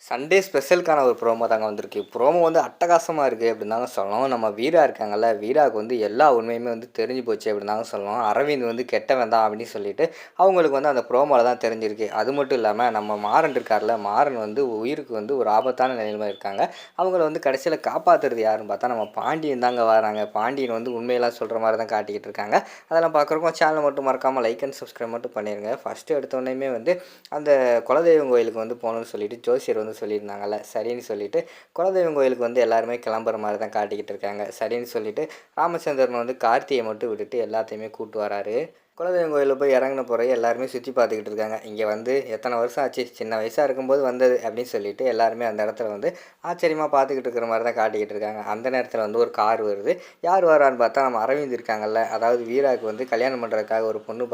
Sunday ஸ்பெஷலுக்கான ஒரு promo தாங்க வந்திருக்கு. ப்ரோமோ வந்து அட்டகாசமா இருக்கு அப்படின்னு தாங்க சொல்லணும். நம்ம வீரா இருக்காங்கல்ல, வீராவுக்கு வந்து எல்லா உண்மையுமே வந்து தெரிஞ்சு போச்சு அப்படின்னு தாங்க சொல்லணும். அரவிந்த் வந்து கெட்டவன் தான் அப்படின்னு சொல்லிட்டு, அவங்களுக்கு வந்து அந்த ப்ரோமோல தான் தெரிஞ்சிருக்கு. அது மட்டும் இல்லாம நம்ம மாறன் இருக்கார்ல, மாறன் வந்து உயிருக்கு வந்து ஒரு ஆபத்தான நிலைமையில இருக்காங்க. அவங்கள வந்து கடைசியில காப்பாத்துறது யாருன்னு பார்த்தா, நம்ம பாண்டியன் தாங்க வராங்க. பாண்டியன் வந்து உண்மையெல்லாம் சொல்ற மாரி தான் காட்டிக்கிட்டு இருக்காங்க. அதெல்லாம் பார்க்குறக்கும் சேனல மட்டும் மறக்காம லைக் அண்ட் சப்ஸ்கிரைப் மட்டும் பண்ணிருங்க. ஃபர்ஸ்ட்டு எடுத்தோனேயுமே வந்து அந்த குலதெய்வம் கோயிலுக்கு வந்து போகணும்னு சொல்லிட்டு ஜோசியர் வந்து சொல்லியிருந்தாங்கல்ல. சரின்னு சொல்லிட்டு குலதெய்வம் கோயிலுக்கு வந்து எல்லாருமே கிளம்புற மாரி தான் காட்டிக்கிட்டு இருக்காங்க. சரின்னு சொல்லிட்டு ராமச்சந்திரன் வந்து கார்த்தியை மட்டும் விட்டுட்டு எல்லாத்தையுமே கூட்டு வராரு. குலதெய்வம் கோயிலில் போய் இறங்குன பிறகு எல்லாருமே சுற்றி பார்த்துக்கிட்டு இருக்காங்க. இங்கே வந்து எத்தனை வருஷம் ஆச்சு, சின்ன வயசாக இருக்கும்போது வந்தது அப்படின்னு சொல்லிட்டு எல்லாருமே அந்த இடத்துல வந்து ஆச்சரியமாக பார்த்துக்கிட்டு இருக்கிற மாதிரி தான் காட்டிக்கிட்டு இருக்காங்க. அந்த நேரத்தில் வந்து ஒரு கார் வருது. யார் வரான்னு பார்த்தா நம்ம அரவிந்த் இருக்காங்கல்ல, அதாவது வீராவுக்கு வந்து கல்யாணம் பண்ணுறதுக்காக ஒரு பொண்ணு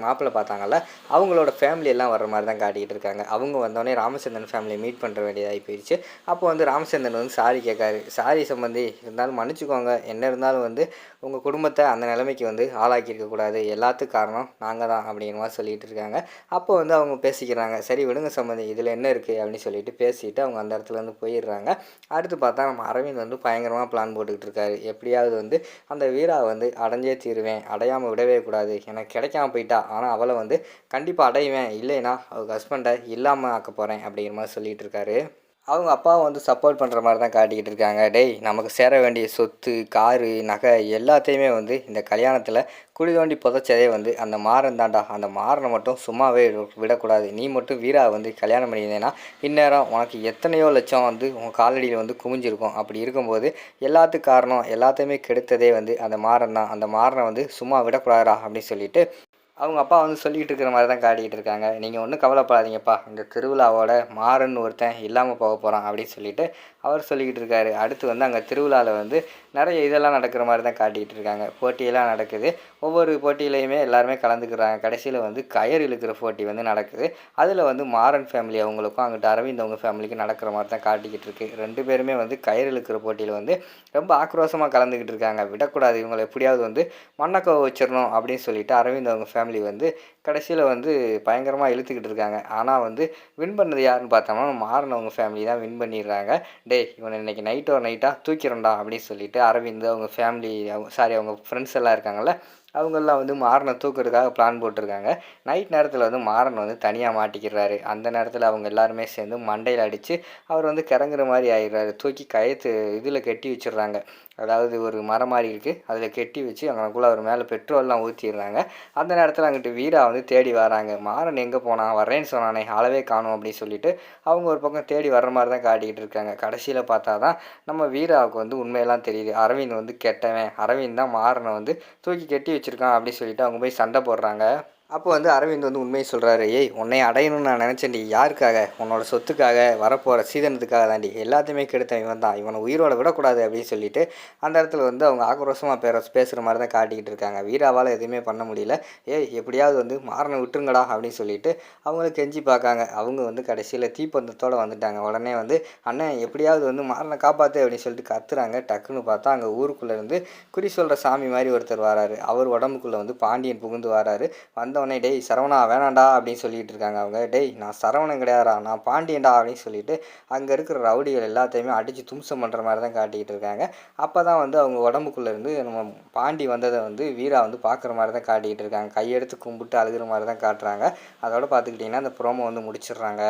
மாப்பிள்ளை பார்த்தாங்கல்ல, அவங்களோட ஃபேமிலி எல்லாம் வர்ற மாதிரி தான் காட்டிக்கிட்டு இருக்காங்க. அவங்க வந்தோடனே ராமச்சந்திரன் ஃபேமிலியை மீட் பண்ணுற வேண்டியதாகி போயிடுச்சு. அப்போ வந்து ராமச்சந்திரன் வந்து சாரி கேட்காரு. சாரி சம்பந்தி, இருந்தாலும் மன்னிச்சுக்கோங்க, என்ன இருந்தாலும் வந்து உங்கள் குடும்பத்தை அந்த நிலைமைக்கு வந்து ஆளாக்கியிருக்கக்கூடாது, எல்லாத்துக்கும் காரணம் நாங்கள் தான் அப்படிங்கிற மாதிரி சொல்லிகிட்டு இருக்காங்க. அப்போ வந்து அவங்க பேசிக்கிறாங்க. சரி விடுங்க சம்பந்தி, இதில் என்ன இருக்குது அப்படின்னு சொல்லிட்டு பேசிட்டு அவங்க அந்த இடத்துல வந்து போயிடுறாங்க. அடுத்து பார்த்தா நம்ம அரவிந்த் வந்து பயங்கரமாக பிளான் போட்டுக்கிட்டு இருக்காரு. எப்படியாவது வந்து அந்த வீராவை வந்து அடைஞ்சே தீருவேன், அடையாமல் விடவே கூடாது, எனக்கு கிடைக்காம போயிட்டா, ஆனால் அவளை வந்து கண்டிப்பாக அடைவேன், இல்லைன்னா அவங்க ஹஸ்பண்டை இல்லாமல் ஆக்க போகிறேன் அப்படிங்கிற மாதிரி சொல்லிகிட்டு இருக்காரு. அவங்க அப்பாவும் வந்து சப்போர்ட் பண்ணுற மாதிரி தான் காட்டிக்கிட்டு இருக்காங்க. டேய், நமக்கு சேர வேண்டிய சொத்து, காரு, நகை எல்லாத்தையுமே வந்து இந்த கல்யாணத்தில் குழி தோண்டி புதைச்சதே வந்து அந்த மாறன் தான்டா. அந்த மாறனை மட்டும் சும்மாவே விடக்கூடாது. நீ மட்டும் வீரா வந்து கல்யாணம் பண்ணியிருந்தேன்னா இந்நேரம் உனக்கு எத்தனையோ லட்சம் வந்து உன் காலடியில் வந்து குமிஞ்சிருக்கும். அப்படி இருக்கும்போது எல்லாத்துக்கும் காரணம், எல்லாத்தையுமே கெடுத்ததே வந்து அந்த மாறன் தான். அந்த மாறனை வந்து சும்மா விடக்கூடாதா அப்படின்னு சொல்லிட்டு அவங்க அப்பா வந்து சொல்லிக்கிட்டு இருக்கிற மாதிரி தான் காட்டிக்கிட்டு இருக்காங்க. நீங்கள் ஒன்றும் கவலைப்படாதீங்கப்பா, இந்த திருவிழாவோட மாறன் ஒருத்தன் இல்லாமல் போக போகிறான் அப்படின்னு சொல்லிட்டு அவர் சொல்லிக்கிட்டு இருக்காரு. அடுத்து வந்து அங்கே திருவிழாவில் வந்து நிறைய இதெல்லாம் நடக்கிற மாதிரி தான் காட்டிக்கிட்டு இருக்காங்க. போட்டியெல்லாம் நடக்குது. ஒவ்வொரு போட்டியிலையுமே எல்லாருமே கலந்துக்கிறாங்க. கடைசியில் வந்து கயிறு இழுக்கிற போட்டி வந்து நடக்குது. அதில் வந்து மாறன் ஃபேமிலி அவங்களுக்கும் அங்கிட்ட அரவிந்த் அவங்க ஃபேமிலிக்கும் நடக்கிற மாதிரி தான் காட்டிக்கிட்டு இருக்கு. ரெண்டு பேருமே வந்து கயிறு இழுக்கிற போட்டியில் வந்து ரொம்ப ஆக்ரோஷமாக கலந்துக்கிட்டு இருக்காங்க. விடக்கூடாது, இவங்களை எப்படியாவது வந்து மண்ணக்கோ வச்சிடணும் அப்படின்னு சொல்லிட்டு அரவிந்த் அவங்க ஃபேமிலி வந்து கடைசியில் வந்து பயங்கரமாக இழுத்துக்கிட்டு இருக்காங்க. ஆனால் வந்து வின் பண்ணது யாருன்னு பார்த்தோம்னா மாறன் அவங்க ஃபேமிலி தான் வின் பண்ணிடுறாங்க. டேய், இவனை இன்றைக்கி நைட்டாக தூக்கிறோண்டா அப்படின்னு சொல்லிட்டு அரவிந்த் அவங்க ஃபேமிலி அவங்க ஃப்ரெண்ட்ஸ் எல்லாம் இருக்காங்கள்ல, அவங்கெல்லாம் வந்து மாறனை தூக்கிறதுக்காக பிளான் போட்டிருக்காங்க. நைட் நேரத்தில் வந்து மாறன் வந்து தனியாக மாட்டிக்கிறாரு. அந்த நேரத்தில் அவங்க எல்லாருமே சேர்ந்து மண்டையில் அடித்து அவர் வந்து கிறங்குற மாதிரி ஆகிடுறாரு. தூக்கி கயத்து இதில் கட்டி வச்சிடுறாங்க. அதாவது ஒரு மரம் மாதிரி இருக்குது, அதில் கட்டி வச்சு அவங்களுக்குள்ளே அவர் மேலே பெட்ரோல்லாம் ஊற்றிடுறாங்க. அந்த நேரத்தில் அங்கிட்டு வீரா வந்து தேடி வராங்க. மாறன் எங்கே போனான், வரேன்னு சொன்னானே, அளவே காணும் அப்படின்னு சொல்லிட்டு அவங்க ஒரு பக்கம் தேடி வர்ற மாதிரி தான் காட்டிக்கிட்டு இருக்காங்க. கடைசியில் பார்த்தா தான் நம்ம வீராவுக்கு வந்து உண்மையெல்லாம் தெரியுது. அரவிந்த் வந்து கெட்டவன், அரவிந்த் தான் மாறனை வந்து தூக்கி கட்டி வச்சுருக்கான் அப்படின்னு சொல்லிட்டு அவங்க போய் சண்டை போடுறாங்க. அப்போ வந்து அரவிந்த் வந்து உண்மையை சொல்கிறாரு. ஏய், உன்னை அடையணும்னு நான் நினச்சேன்டி. யாருக்காக? உன்னோட சொத்துக்காக, வரப்போகிற சீதனத்துக்காக தாண்டி. எல்லாத்தையுமே கெடுத்தேன் இவன் தான், இவனை உயிரோட விடக்கூடாது அப்படின்னு சொல்லிட்டு அந்த இடத்துல வந்து அவங்க ஆக்ரோஷமாக பேசுகிற மாதிரி தான் காட்டிக்கிட்டு இருக்காங்க. வீராவால் எதுவுமே பண்ண முடியல. ஏய், எப்படியாவது வந்து மாறனை விட்டுருங்கடா அப்படின்னு சொல்லிட்டு அவங்களுக்கு கெஞ்சி பார்க்காங்க. அவங்க வந்து கடைசியில் தீப்பந்தத்தோடு வந்துட்டாங்க. உடனே வந்து அண்ணன் எப்படியாவது வந்து மாறனை காப்பாற்று அப்படின்னு சொல்லிட்டு கத்துறாங்க. டக்குன்னு பார்த்தா அங்கே ஊருக்குள்ளேருந்து குறி சொல்கிற சாமி மாதிரி ஒருத்தர் வராரு. அவர் உடம்புக்குள்ளே வந்து பாண்டியன் புகுந்து வராரு. வந்தவொடனே டேய் சரவணா வேணாண்டா அப்படின்னு சொல்லிட்டு இருக்காங்க அவங்க. டேய், நான் சரவணன் கிடையாதுடா, நான் பாண்டியன்டா அப்படின்னு சொல்லிட்டு அங்கே இருக்கிற ரவுடிகள் எல்லாத்தையுமே அடித்து தும்சம் பண்ணுற மாதிரி தான் காட்டிக்கிட்டு இருக்காங்க. அப்போ தான் வந்து அவங்க உடம்புக்குள்ளேருந்து நம்ம பாண்டி வந்ததை வந்து வீரா வந்து பார்க்குற மாதிரி தான் காட்டிக்கிட்டு இருக்காங்க. கையெடுத்து கும்பிட்டு அழுகிற மாதிரி தான் காட்டுறாங்க. அதோட பார்த்துக்கிட்டிங்கன்னா அந்த ப்ரோமோ வந்து முடிச்சிடுறாங்க.